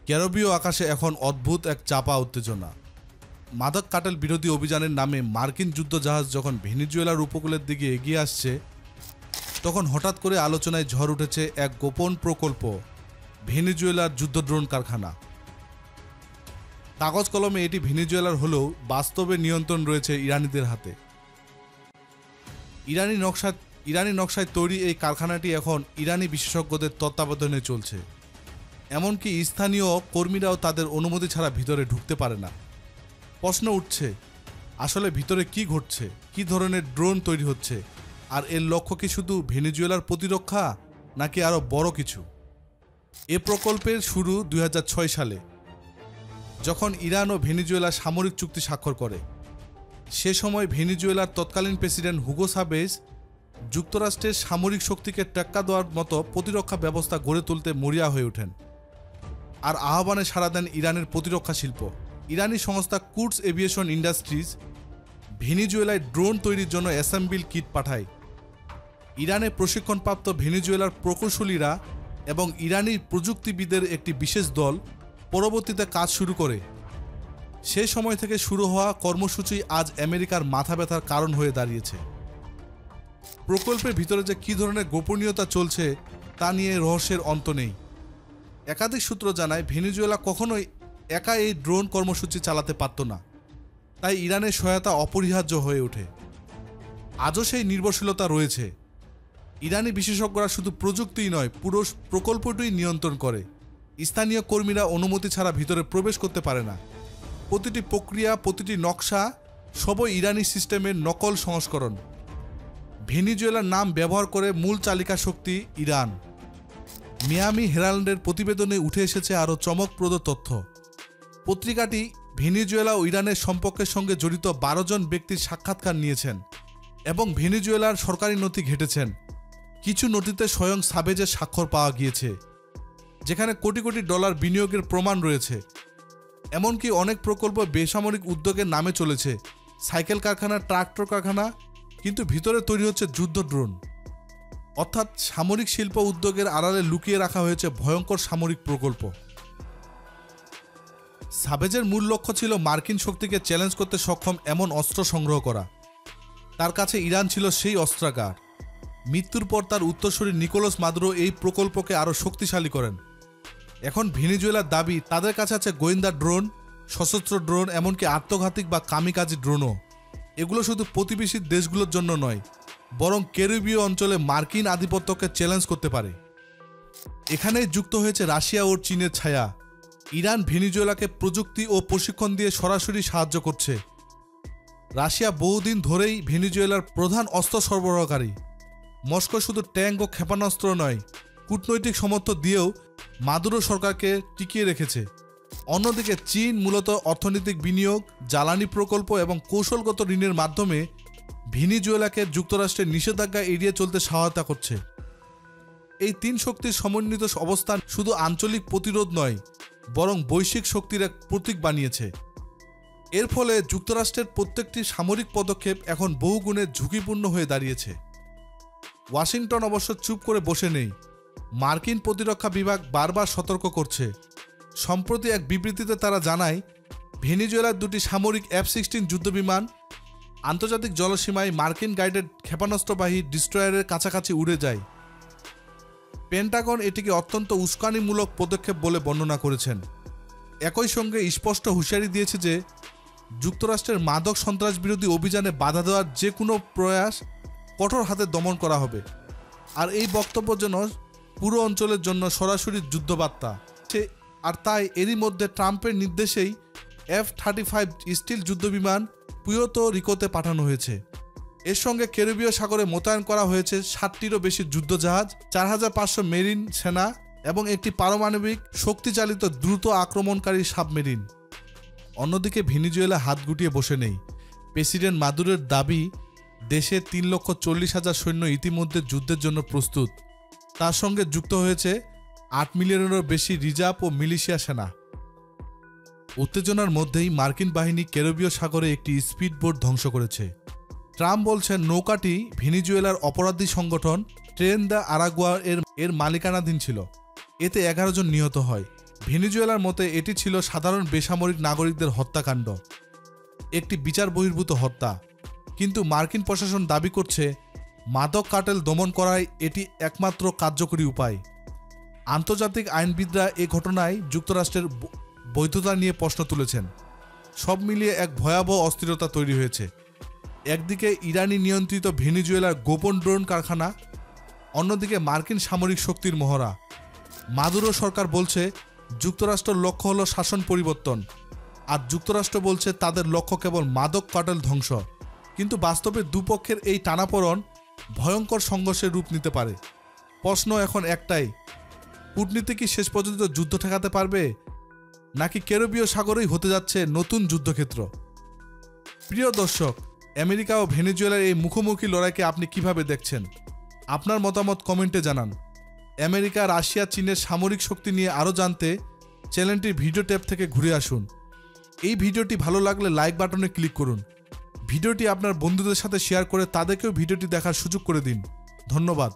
ক্যারিবীয় আকাশে এখন অদ্ভুত এক চাপা উত্তেজনা। মাদক কার্টেল বিরোধী অভিযানের নামে মার্কিন যুদ্ধজাহাজ যখন ভেনেজুয়েলার উপকূলের দিকে এগিয়ে আসছে, তখন হঠাৎ করে আলোচনায় ঝড় উঠেছে এক গোপন প্রকল্প, ভেনেজুয়েলার যুদ্ধড্রোন কারখানা। কাগজ কলমে এটি ভেনেজুয়েলার হলেও বাস্তবে নিয়ন্ত্রণ রয়েছে ইরানিদের হাতে। ইরানি নকশায় তৈরি এই কারখানাটি এখন ইরানি বিশেষজ্ঞদের তত্ত্বাবধানে চলছে। এমনকি স্থানীয় কর্মীরাও তাদের অনুমতি ছাড়া ভিতরে ঢুকতে পারে না। প্রশ্ন উঠছে, আসলে ভিতরে কি ঘটছে, কি ধরনের ড্রোন তৈরি হচ্ছে, আর এর লক্ষ্য কি শুধু ভেনেজুয়েলার প্রতিরক্ষা নাকি আরও বড় কিছু? এ প্রকল্পের শুরু 2006 সালে, যখন ইরান ও ভেনেজুয়েলা সামরিক চুক্তি স্বাক্ষর করে। সে সময় ভেনেজুয়েলার তৎকালীন প্রেসিডেন্ট হুগো চাভেজ যুক্তরাষ্ট্রের সামরিক শক্তিকে টেক্কা দেওয়ার মতো প্রতিরক্ষা ব্যবস্থা গড়ে তুলতে মরিয়া হয়ে ওঠেন, আর আহ্বানে সাড়া দেন ইরানের প্রতিরক্ষা শিল্প। ইরানি সংস্থা কুডস এভিয়েশন ইন্ডাস্ট্রিজ ভেনেজুয়েলায় ড্রোন তৈরির জন্য অ্যাসেম্বল কিট পাঠায়। ইরানে প্রশিক্ষণপ্রাপ্ত ভেনেজুয়েলার প্রকৌশলীরা এবং ইরানি প্রযুক্তিবিদদের একটি বিশেষ দল পরবর্তীতে কাজ শুরু করে। সে সময় থেকে শুরু হওয়া কর্মসূচি আজ আমেরিকার মাথা ব্যথার কারণ হয়ে দাঁড়িয়েছে। প্রকল্পের ভিতরে যে কী ধরনের গোপনীয়তা চলছে তা নিয়ে রহস্যের অন্ত নেই। একাধিক সূত্র জানায়, ভেনেজুয়েলা কখনোই একা এই ড্রোন কর্মসূচি চালাতে পারত না, তাই ইরানের সহায়তা অপরিহার্য হয়ে ওঠে। আজও সেই নির্ভরশীলতা রয়েছে। ইরানি বিশেষজ্ঞরা শুধু প্রযুক্তিই নয়, পুরো প্রকল্পটিই নিয়ন্ত্রণ করে। স্থানীয় কর্মীরা অনুমতি ছাড়া ভিতরে প্রবেশ করতে পারে না। প্রতিটি প্রক্রিয়া, প্রতিটি নকশা সবই ইরানি সিস্টেমের নকল সংস্করণ। ভেনেজুয়েলার নাম ব্যবহার করে মূল চালিকা শক্তি ইরান। মিয়ামি হেরাল্ডের প্রতিবেদনে উঠে এসেছে আরও চমকপ্রদ তথ্য। পত্রিকাটি ভেনেজুয়েলা ও ইরানের সম্পর্কের সঙ্গে জড়িত 12 জন ব্যক্তির সাক্ষাৎকার নিয়েছেন এবং ভেনেজুয়েলার সরকারি নথি ঘেঁটেছেন। কিছু নথিতে স্বয়ং চাভেজের স্বাক্ষর পাওয়া গিয়েছে, যেখানে কোটি কোটি ডলার বিনিয়োগের প্রমাণ রয়েছে। এমনকি অনেক প্রকল্প বেসামরিক উদ্যোগের নামে চলেছে, সাইকেল কারখানা, ট্রাক্টর কারখানা, কিন্তু ভিতরে তৈরি হচ্ছে যুদ্ধ ড্রোন। অর্থাৎ সামরিক শিল্প উদ্যোগের আড়ালে লুকিয়ে রাখা হয়েছে ভয়ঙ্কর সামরিক প্রকল্প। চাভেজের মূল লক্ষ্য ছিল মার্কিন শক্তিকে চ্যালেঞ্জ করতে সক্ষম এমন অস্ত্র সংগ্রহ করা। তার কাছে ইরান ছিল সেই অস্ত্রাগার। মৃত্যুর পর তার উত্তরসূরি নিকোলাস মাদুরো এই প্রকল্পকে আরও শক্তিশালী করেন। এখন ভেনেজুয়েলার দাবি, তাদের কাছে আছে গোয়েন্দা ড্রোন, সশস্ত্র ড্রোন, এমনকি আত্মঘাতী বা কামিকাজি ড্রোনও। এগুলো শুধু প্রতিবেশী দেশগুলোর জন্য নয়, বরং ক্যারিবীয় অঞ্চলে মার্কিন আধিপত্যকে চ্যালেঞ্জ করতে পারে। এখানেই যুক্ত হয়েছে রাশিয়া ও চীনের ছায়া। ইরান ভেনেজুয়েলাকে প্রযুক্তি ও প্রশিক্ষণ দিয়ে সরাসরি সাহায্য করছে। রাশিয়া বহুদিন ধরেই ভেনেজুয়েলার প্রধান অস্ত্র সরবরাহকারী। মস্কো শুধু ট্যাঙ্ক ও ক্ষেপণাস্ত্র নয়, কূটনৈতিক সমর্থন দিয়েও মাদুরো সরকারকে টিকিয়ে রেখেছে। অন্যদিকে চীন মূলত অর্থনৈতিক বিনিয়োগ, জ্বালানি প্রকল্প এবং কৌশলগত ঋণের মাধ্যমে ভেনেজুয়েলাকে যুক্তরাষ্ট্রের নিষেধাজ্ঞা এড়িয়ে চলতে সহায়তা করছে। এই তিন শক্তির সমন্বিত অবস্থান শুধু আঞ্চলিক প্রতিরোধ নয়, বরং বৈশ্বিক শক্তির এক প্রতীক বানিয়েছে। এর ফলে যুক্তরাষ্ট্রের প্রত্যেকটি সামরিক পদক্ষেপ এখন বহুগুণে ঝুঁকিপূর্ণ হয়ে দাঁড়িয়েছে। ওয়াশিংটন অবশ্য চুপ করে বসে নেই। মার্কিন প্রতিরক্ষা বিভাগ বারবার সতর্ক করছে। সম্প্রতি এক বিবৃতিতে তারা জানায়, ভেনেজুয়েলার দুটি সামরিক F-16 যুদ্ধবিমান আন্তর্জাতিক জলসীমায় মার্কিন গাইডেড ক্ষেপণাস্ত্রবাহী ডিস্ট্রয়ারের কাছাকাছি উড়ে যায়। পেন্টাগন এটিকে অত্যন্ত উস্কানিমূলক পদক্ষেপ বলে বর্ণনা করেছেন। একই সঙ্গে স্পষ্ট হুঁশিয়ারি দিয়েছে যে যুক্তরাষ্ট্রের মাদক সন্ত্রাস বিরোধী অভিযানে বাধা দেওয়ার যে কোনো প্রয়াস কঠোর হাতে দমন করা হবে। আর এই বক্তব্য যেন পুরো অঞ্চলের জন্য সরাসরি যুদ্ধবার্তা। আর তাই এরই মধ্যে ট্রাম্পের নির্দেশেই F-35 স্টিল যুদ্ধবিমান পুয়ের্তো রিকোতে পাঠানো হয়েছে। এর সঙ্গে ক্যারিবীয় সাগরে মোতায়েন করা হয়েছে 60টিরও বেশি যুদ্ধজাহাজ, 4500 মেরিন সেনা এবং একটি পারমাণবিক শক্তিচালিত দ্রুত আক্রমণকারী সাবমেরিন। অন্যদিকে ভেনেজুয়েলা হাত গুটিয়ে বসে নেই। প্রেসিডেন্ট মাদুরোর দাবি, দেশে 3,40,000 সৈন্য ইতিমধ্যে যুদ্ধের জন্য প্রস্তুত। তার সঙ্গে যুক্ত হয়েছে 8 মিলিয়নেরও বেশি রিজার্ভ ও মিলিশিয়া সেনা। উত্তেজনার মধ্যেই মার্কিন বাহিনী ক্যারিবীয় সাগরে একটি স্পিডবোট ধ্বংস করেছে। ট্রাম্প বলছেন নৌকাটি ভেনেজুয়েলার অপরাধী সংগঠন ট্রেন দ্য আরাগুয়া এর মালিকানাধীন ছিল। এতে 11 জন নিহত হয়। ভেনেজুয়েলার মতে এটি ছিল সাধারণ বেসামরিক নাগরিকদের হত্যাকাণ্ড, একটি বিচার বহির্ভূত হত্যা। কিন্তু মার্কিন প্রশাসন দাবি করছে মাদক কার্টেল দমন করাই এটি একমাত্র কার্যকরী উপায়। আন্তর্জাতিক আইনবিদরা এ ঘটনায় যুক্তরাষ্ট্রের বৈধতা নিয়ে প্রশ্ন তুলেছেন। সব মিলিয়ে এক ভয়াবহ অস্থিরতা তৈরি হয়েছে। একদিকে ইরানি নিয়ন্ত্রিত ভেনেজুয়েলার গোপন ড্রোন কারখানা, অন্যদিকে মার্কিন সামরিক শক্তির মহড়া। মাদুরো সরকার বলছে যুক্তরাষ্ট্রের লক্ষ্য হল শাসন পরিবর্তন, আর যুক্তরাষ্ট্র বলছে তাদের লক্ষ্য কেবল মাদক কার্টেল ধ্বংস। কিন্তু বাস্তবে দুপক্ষের এই টানাপোড়েন ভয়ঙ্কর সংঘর্ষের রূপ নিতে পারে। প্রশ্ন এখন একটাই, কূটনীতি কি শেষ পর্যন্ত যুদ্ধ ঠেকাতে পারবে, নাকি ক্যারিবীয় সাগরেই হতে যাচ্ছে নতুন যুদ্ধক্ষেত্র? প্রিয় দর্শক, আমেরিকা ও ভেনেজুয়েলার এই মুখোমুখি লড়াইকে আপনি কিভাবে দেখছেন? আপনার মতামত কমেন্টে জানান। আমেরিকা, রাশিয়া, চীনের সামরিক শক্তি নিয়ে আরও জানতে চ্যানেলটির ভিডিও ট্যাব থেকে ঘুরে আসুন। এই ভিডিওটি ভালো লাগলে লাইক বাটনে ক্লিক করুন। ভিডিওটি আপনার বন্ধুদের সাথে শেয়ার করে তাদেরকেও ভিডিওটি দেখার সুযোগ করে দিন। ধন্যবাদ।